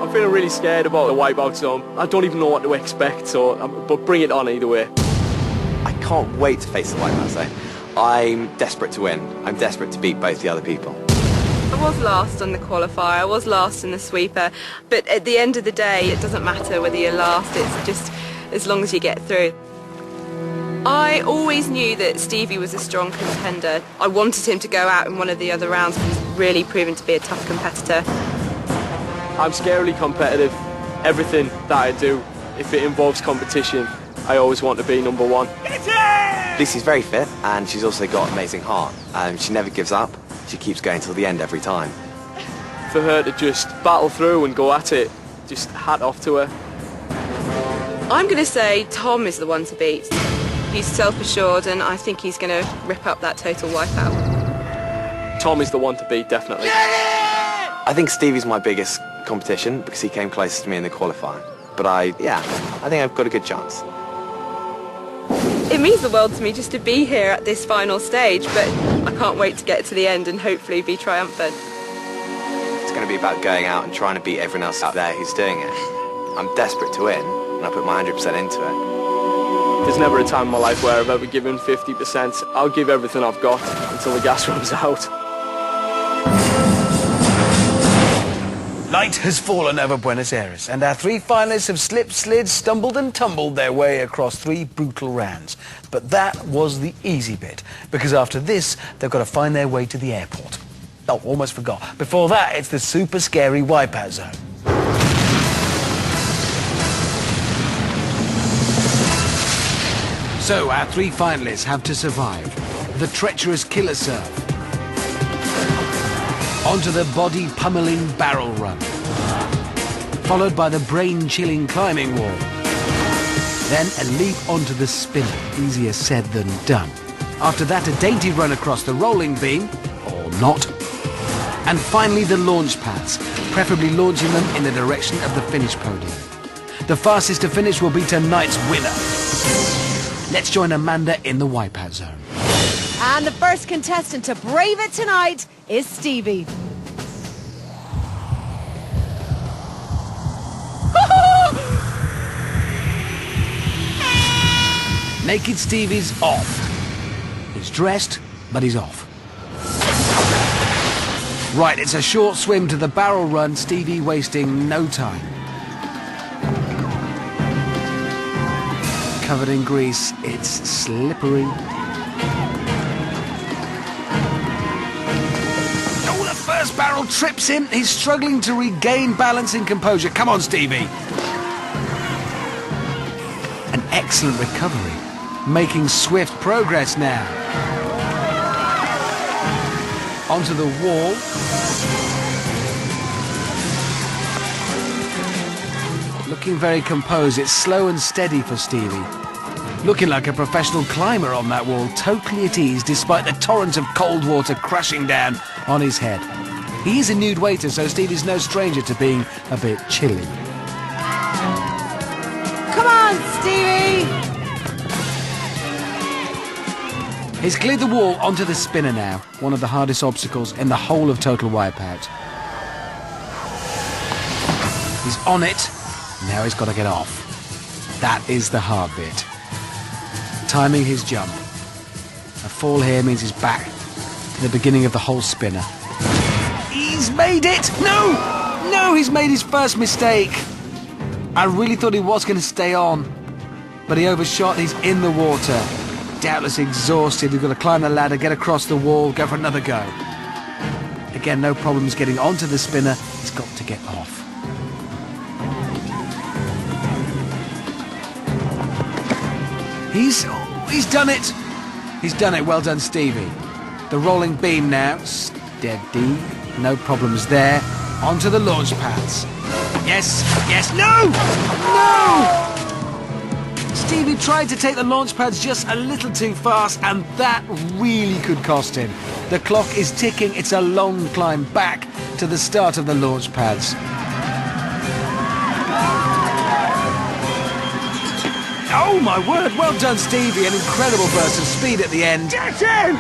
I'm feeling really scared about the Wipeout zone. I don't even know what to expect, but bring it on either way. I can't wait to face the Wipeout zone. I'm desperate to win. I'm desperate to beat both the other people. I was last on the qualifier, I was last in the sweeper, but at the end of the day it doesn't matter whether you're last, it's just as long as you get through. I always knew that Stevie was a strong contender. I wanted him to go out in one of the other rounds, he's really proven to be a tough competitor. I'm scarily competitive. Everything that I do, if it involves competition, I always want to be number one. Lucy's very fit and she's also got an amazing heart. She never gives up. She keeps going till the end every time. For her to just battle through and go at it, just hat off to her. I'm going to say Tom is the one to beat. He's self-assured and I think he's going to rip up that total Wipeout. Tom is the one to beat, definitely. I think Stevie's my biggest competition because he came closest to me in the qualifying. But I think I've got a good chance. It means the world to me just to be here at this final stage, but I can't wait to get to the end and hopefully be triumphant. It's going to be about going out and trying to beat everyone else out there who's doing it. I'm desperate to win, and I put my 100% into it. There's never a time in my life where I've ever given 50%. I'll give everything I've got until the gas runs out. Night has fallen over Buenos Aires, and our three finalists have slipped, slid, stumbled and tumbled their way across 3 brutal rounds. But that was the easy bit, because after this, they've got to find their way to the airport. Oh, almost forgot. Before that, it's the super scary Wipeout zone. So, our 3 finalists have to survive the treacherous killer surf, onto the body-pummeling barrel run, followed by the brain-chilling climbing wall, then a leap onto the spinner, easier said than done. After that, a dainty run across the rolling beam, or not, and finally the launch pads, preferably launching them in the direction of the finish podium. The fastest to finish will be tonight's winner. Let's join Amanda in the Wipeout zone. And the first contestant to brave it tonight is Stevie. Naked Stevie's off. He's dressed, but he's off. Right, it's a short swim to the barrel run, Stevie wasting no time. Covered in grease, it's slippery. Oh, the first barrel trips him. He's struggling to regain balance and composure. Come on, Stevie. An excellent recovery. Making swift progress now. Onto the wall. Looking very composed. It's slow and steady for Stevie. Looking like a professional climber on that wall, totally at ease despite the torrent of cold water crashing down on his head. He is a nude waiter, so Stevie's no stranger to being a bit chilly. Come on, Stevie! He's cleared the wall onto the spinner now, one of the hardest obstacles in the whole of Total Wipeout. He's on it, now he's got to get off. That is the hard bit. Timing his jump. A fall here means he's back to the beginning of the whole spinner. He's made it! No! No, he's made his first mistake. I really thought he was going to stay on, but he overshot. He's in the water. Doubtless exhausted. He's got to climb the ladder, get across the wall, go for another go. Again, no problems getting onto the spinner. He's got to get off. He's done it. He's done it. Well done, Stevie. The rolling beam now. Steady. No problems there. Onto the launch pads. Yes. Yes. No! No! Stevie tried to take the launch pads just a little too fast, and that really could cost him. The clock is ticking. It's a long climb back to the start of the launch pads. Oh my word, well done Stevie, an incredible burst of speed at the end. Get in!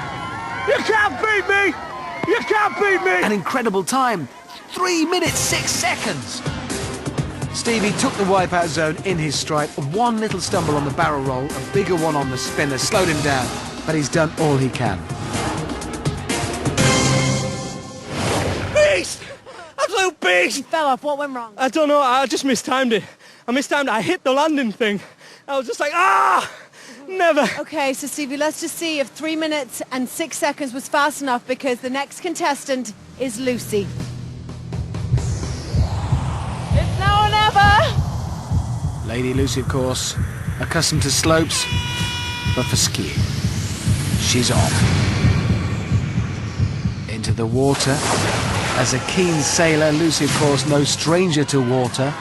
You can't beat me! You can't beat me! An incredible time, 3 minutes 6 seconds. Stevie took the Wipeout zone in his stride. One little stumble on the barrel roll, a bigger one on the spinner, slowed him down, but he's done all he can. Beast! Absolute beast! He fell off. What went wrong? I don't know, I just mistimed it. I hit the landing thing. I was just like, ah! Never. Okay, so Stevie, let's just see if 3 minutes and 6 seconds was fast enough, because the next contestant is Lucy. It's now or never. Lady Lucy, of course, accustomed to slopes, but for skiing. She's off. Into the water. As a keen sailor, Lucy, of course, no stranger to water.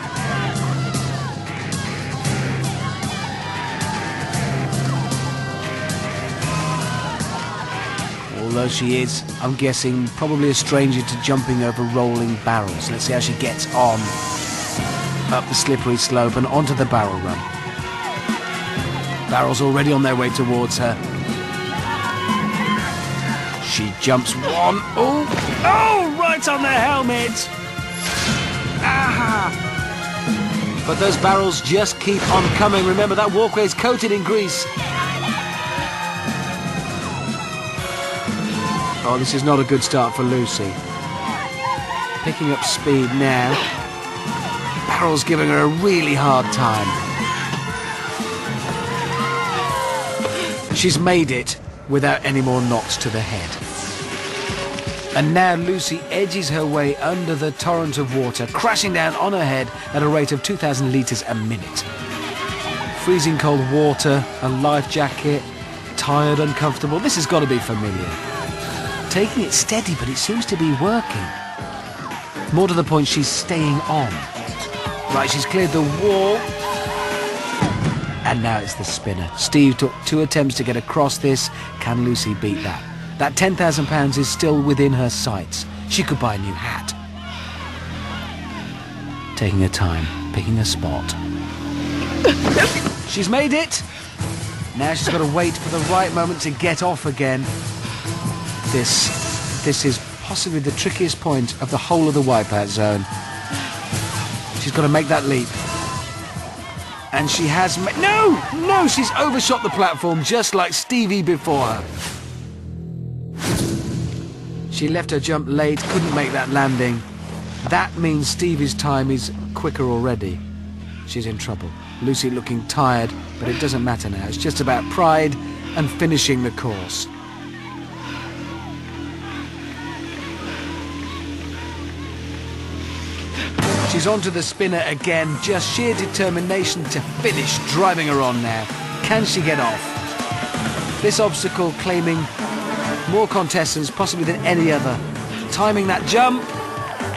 Although she is, I'm guessing, probably a stranger to jumping over rolling barrels. Let's see how she gets on up the slippery slope and onto the barrel run. Barrels already on their way towards her. She jumps one. Oh, right on their helmet. Ah! But those barrels just keep on coming. Remember, that walkway is coated in grease. Oh, this is not a good start for Lucy. Picking up speed now. Barrel's giving her a really hard time. She's made it without any more knocks to the head. And now Lucy edges her way under the torrent of water, crashing down on her head at a rate of 2,000 litres a minute. Freezing cold water, a life jacket, tired, uncomfortable. This has got to be familiar. Taking it steady, but it seems to be working. More to the point, she's staying on. Right, she's cleared the wall. And now it's the spinner. Steve took 2 attempts to get across this. Can Lucy beat that? That £10,000 is still within her sights. She could buy a new hat. Taking her time, picking a spot. She's made it! Now she's got to wait for the right moment to get off again. This is possibly the trickiest point of the whole of the Wipeout zone. She's got to make that leap. And she has No, she's overshot the platform just like Stevie before her. She left her jump late, couldn't make that landing. That means Stevie's time is quicker already. She's in trouble. Lucy looking tired, but it doesn't matter now. It's just about pride and finishing the course. She's onto the spinner again, just sheer determination to finish, driving her on now. Can she get off? This obstacle claiming more contestants possibly than any other. Timing that jump.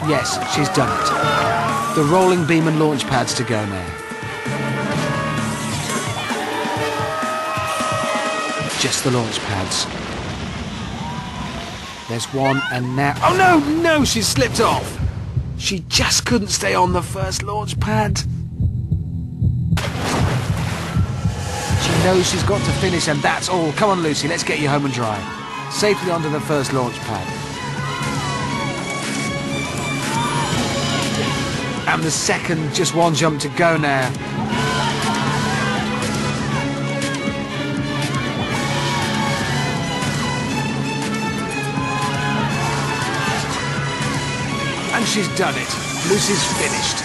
Yes, she's done it. The rolling beam and launch pads to go now. Just the launch pads. There's one and now... Oh no, she's slipped off. She just couldn't stay on the first launch pad. She knows she's got to finish and that's all. Come on, Lucy, let's get you home and dry. Safely onto the first launch pad. And the second, just one jump to go now. And she's done it. Lucy's finished.